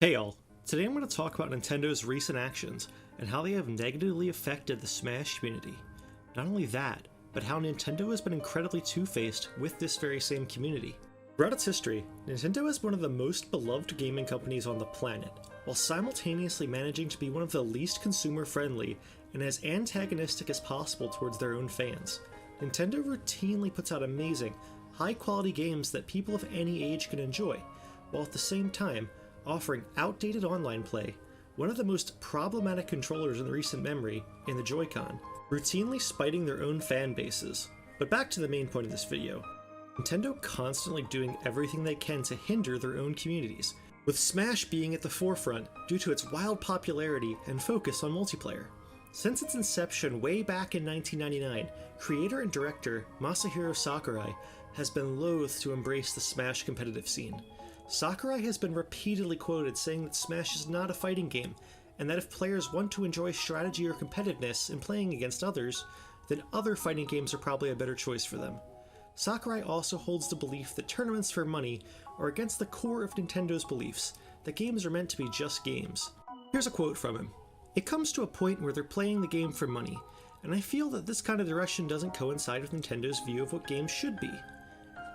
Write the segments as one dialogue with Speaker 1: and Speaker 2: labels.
Speaker 1: Hey all, today I'm going to talk about Nintendo's recent actions and how they have negatively affected the Smash community. Not only that, but how Nintendo has been incredibly two-faced with this very same community. Throughout its history, Nintendo is one of the most beloved gaming companies on the planet, while simultaneously managing to be one of the least consumer-friendly and as antagonistic as possible towards their own fans. Nintendo routinely puts out amazing, high-quality games that people of any age can enjoy, while at the same time, offering outdated online play, one of the most problematic controllers in recent memory in the Joy-Con, routinely spiting their own fan bases. But back to the main point of this video. Nintendo constantly doing everything they can to hinder their own communities, with Smash being at the forefront due to its wild popularity and focus on multiplayer. Since its inception way back in 1999, creator and director Masahiro Sakurai has been loath to embrace the Smash competitive scene. Sakurai has been repeatedly quoted saying that Smash is not a fighting game, and that if players want to enjoy strategy or competitiveness in playing against others, then other fighting games are probably a better choice for them. Sakurai also holds the belief that tournaments for money are against the core of Nintendo's beliefs, that games are meant to be just games. Here's a quote from him. "It comes to a point where they're playing the game for money, and I feel that this kind of direction doesn't coincide with Nintendo's view of what games should be."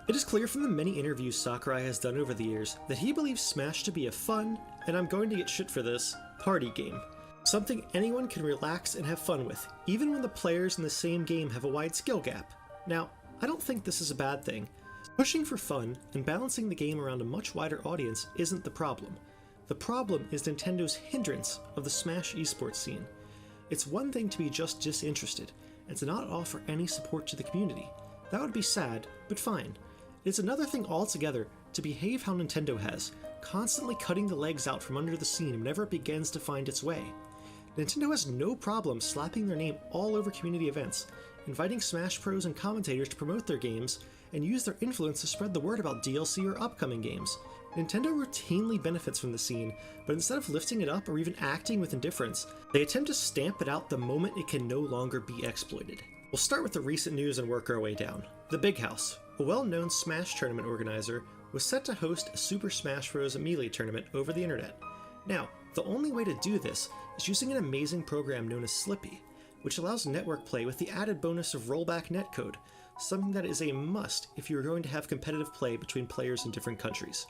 Speaker 1: It is clear from the many interviews Sakurai has done over the years that he believes Smash to be a fun, and I'm going to get shit for this, party game. Something anyone can relax and have fun with, even when the players in the same game have a wide skill gap. Now, I don't think this is a bad thing. Pushing for fun and balancing the game around a much wider audience isn't the problem. The problem is Nintendo's hindrance of the Smash esports scene. It's one thing to be just disinterested, and to not offer any support to the community. That would be sad, but fine. It's another thing altogether to behave how Nintendo has, constantly cutting the legs out from under the scene whenever it begins to find its way. Nintendo has no problem slapping their name all over community events, inviting Smash pros and commentators to promote their games, and use their influence to spread the word about DLC or upcoming games. Nintendo routinely benefits from the scene, but instead of lifting it up or even acting with indifference, they attempt to stamp it out the moment it can no longer be exploited. We'll start with the recent news and work our way down. The Big House, a well-known Smash tournament organizer, was set to host a Super Smash Bros. Melee tournament over the internet. Now, the only way to do this is using an amazing program known as Slippi, which allows network play with the added bonus of rollback netcode, something that is a must if you are going to have competitive play between players in different countries.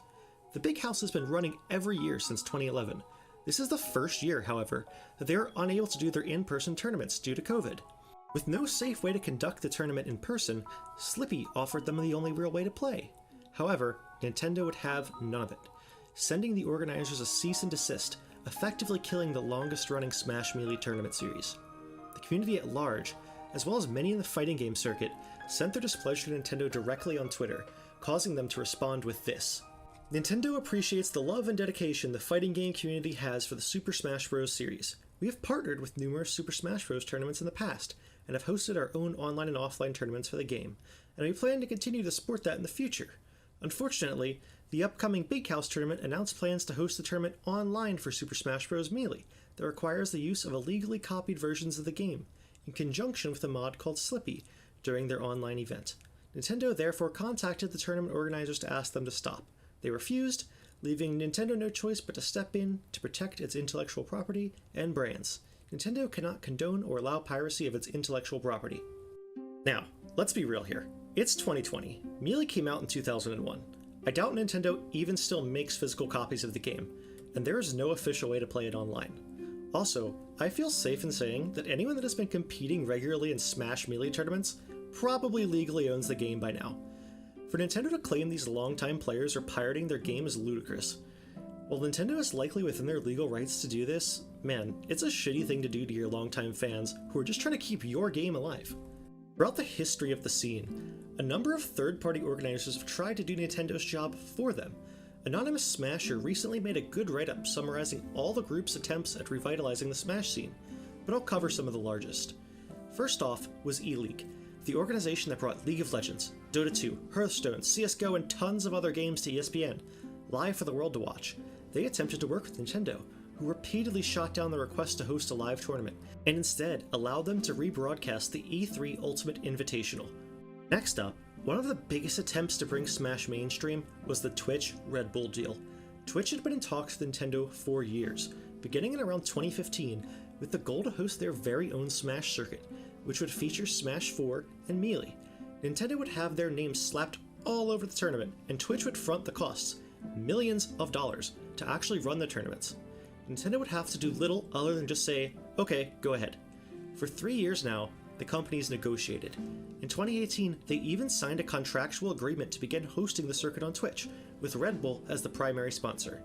Speaker 1: The Big House has been running every year since 2011. This is the first year, however, that they are unable to do their in-person tournaments due to COVID. With no safe way to conduct the tournament in person, Slippi offered them the only real way to play. However, Nintendo would have none of it, sending the organizers a cease and desist, effectively killing the longest-running Smash Melee tournament series. The community at large, as well as many in the fighting game circuit, sent their displeasure to Nintendo directly on Twitter, causing them to respond with this. "Nintendo appreciates the love and dedication the fighting game community has for the Super Smash Bros. Series. We have partnered with numerous Super Smash Bros. Tournaments in the past, and have hosted our own online and offline tournaments for the game, and we plan to continue to support that in the future. Unfortunately, the upcoming Big House tournament announced plans to host the tournament online for Super Smash Bros. Melee that requires the use of illegally copied versions of the game, in conjunction with a mod called Slippi, during their online event. Nintendo therefore contacted the tournament organizers to ask them to stop. They refused, leaving Nintendo no choice but to step in to protect its intellectual property and brands. Nintendo cannot condone or allow piracy of its intellectual property." Now, let's be real here. It's 2020. Melee came out in 2001. I doubt Nintendo even still makes physical copies of the game, and there is no official way to play it online. Also, I feel safe in saying that anyone that has been competing regularly in Smash Melee tournaments probably legally owns the game by now. For Nintendo to claim these longtime players are pirating their game is ludicrous. While Nintendo is likely within their legal rights to do this, man, it's a shitty thing to do to your longtime fans who are just trying to keep your game alive. Throughout the history of the scene, a number of third-party organizers have tried to do Nintendo's job for them. Anonymous Smasher recently made a good write-up summarizing all the group's attempts at revitalizing the Smash scene, but I'll cover some of the largest. First off was E-League, the organization that brought League of Legends, Dota 2, Hearthstone, CSGO, and tons of other games to ESPN, live for the world to watch. They attempted to work with Nintendo, who repeatedly shot down the request to host a live tournament, and instead allowed them to rebroadcast the E3 Ultimate Invitational. Next up, one of the biggest attempts to bring Smash mainstream was the Twitch Redbull deal. Twitch had been in talks with Nintendo for years, beginning in around 2015, with the goal to host their very own Smash circuit, which would feature Smash 4 and Melee. Nintendo would have their names slapped all over the tournament, and Twitch would front the costs, millions of dollars, to actually run the tournaments. Nintendo would have to do little other than just say, okay, go ahead. For 3 years now, the companies negotiated. In 2018, they even signed a contractual agreement to begin hosting the circuit on Twitch, with Redbull as the primary sponsor.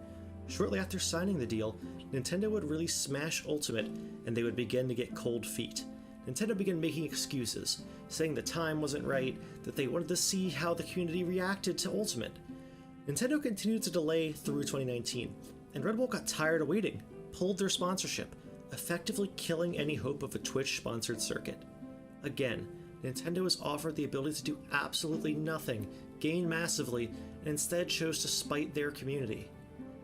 Speaker 1: Shortly after signing the deal, Nintendo would release Smash Ultimate, and they would begin to get cold feet. Nintendo began making excuses, saying the time wasn't right, that they wanted to see how the community reacted to Ultimate. Nintendo continued to delay through 2019, and Redbull got tired of waiting, pulled their sponsorship, effectively killing any hope of a Twitch-sponsored circuit. Again, Nintendo was offered the ability to do absolutely nothing, gain massively, and instead chose to spite their community.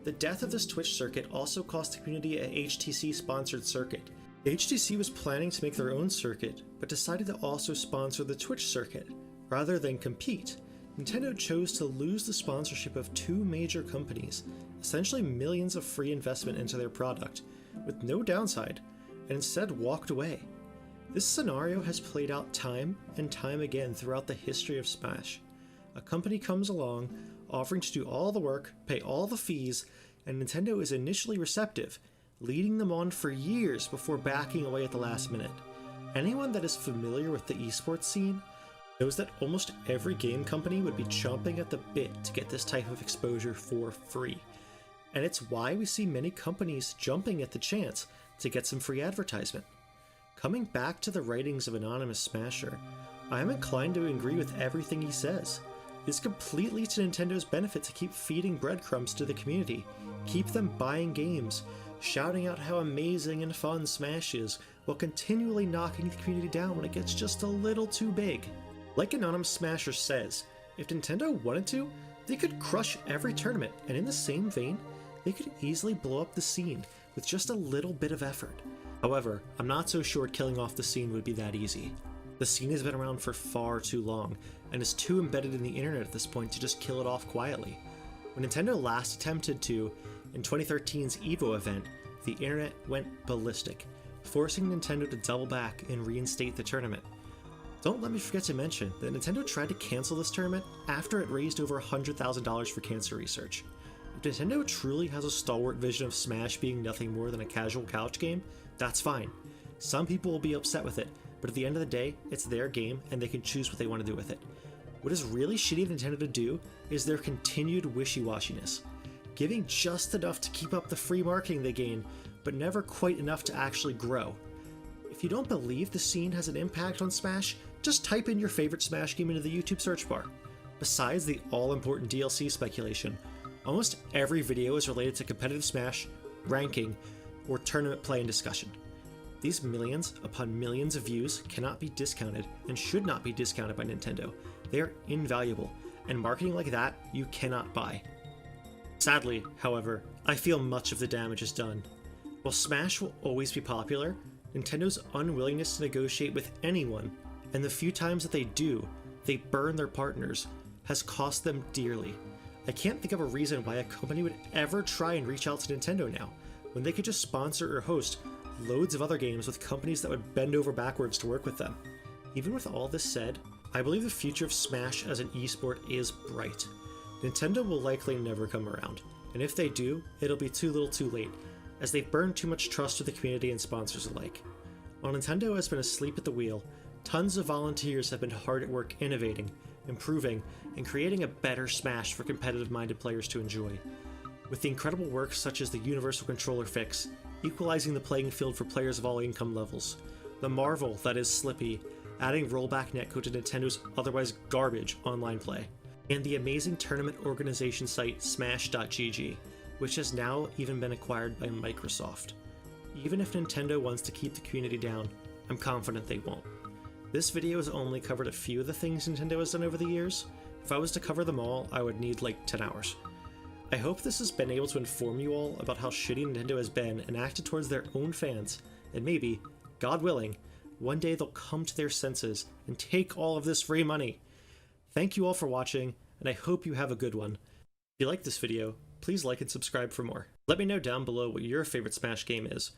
Speaker 1: The death of this Twitch circuit also cost the community a HTC-sponsored circuit. HTC was planning to make their own circuit, but decided to also sponsor the Twitch circuit. Rather than compete, Nintendo chose to lose the sponsorship of 2 major companies, essentially millions of free investment into their product, with no downside, and instead walked away. This scenario has played out time and time again throughout the history of Smash. A company comes along, offering to do all the work, pay all the fees, and Nintendo is initially receptive, leading them on for years before backing away at the last minute. Anyone that is familiar with the esports scene knows that almost every game company would be chomping at the bit to get this type of exposure for free. And it's why we see many companies jumping at the chance to get some free advertisement. Coming back to the writings of Anonymous Smasher, I am inclined to agree with everything he says. It's completely to Nintendo's benefit to keep feeding breadcrumbs to the community, keep them buying games, shouting out how amazing and fun Smash is, while continually knocking the community down when it gets just a little too big. Like Anonymous Smasher says, if Nintendo wanted to, they could crush every tournament, and in the same vein, they could easily blow up the scene with just a little bit of effort. However, I'm not so sure killing off the scene would be that easy. The scene has been around for far too long, and is too embedded in the internet at this point to just kill it off quietly. When Nintendo last attempted to, in 2013's EVO event, the internet went ballistic, forcing Nintendo to double back and reinstate the tournament. Don't let me forget to mention that Nintendo tried to cancel this tournament after it raised over $100,000 for cancer research. If Nintendo truly has a stalwart vision of Smash being nothing more than a casual couch game, that's fine. Some people will be upset with it, but at the end of the day, it's their game and they can choose what they want to do with it. What is really shitty of Nintendo to do is their continued wishy-washiness, giving just enough to keep up the free marketing they gain, but never quite enough to actually grow. If you don't believe the scene has an impact on Smash, just type in your favorite Smash game into the YouTube search bar. Besides the all-important DLC speculation, almost every video is related to competitive Smash, ranking, or tournament play and discussion. These millions upon millions of views cannot be discounted and should not be discounted by Nintendo. They are invaluable, and marketing like that you cannot buy. Sadly, however, I feel much of the damage is done. While Smash will always be popular, Nintendo's unwillingness to negotiate with anyone, and the few times that they do, they burn their partners, has cost them dearly. I can't think of a reason why a company would ever try and reach out to Nintendo now, when they could just sponsor or host loads of other games with companies that would bend over backwards to work with them. Even with all this said, I believe the future of Smash as an esport is bright. Nintendo will likely never come around, and if they do, it'll be too little too late, as they've burned too much trust with the community and sponsors alike. While Nintendo has been asleep at the wheel, tons of volunteers have been hard at work innovating, improving, and creating a better Smash for competitive-minded players to enjoy. With the incredible work such as the Universal Controller fix, equalizing the playing field for players of all income levels, the marvel that is Slippi, adding rollback netcode to Nintendo's otherwise garbage online play, and the amazing tournament organization site Smash.gg, which has now even been acquired by Microsoft. Even if Nintendo wants to keep the community down, I'm confident they won't. This video has only covered a few of the things Nintendo has done over the years. If I was to cover them all, I would need like 10 hours. I hope this has been able to inform you all about how shitty Nintendo has been and acted towards their own fans, and maybe, God willing, one day they'll come to their senses and take all of this free money. Thank you all for watching, and I hope you have a good one. If you like this video, please like and subscribe for more. Let me know down below what your favorite Smash game is.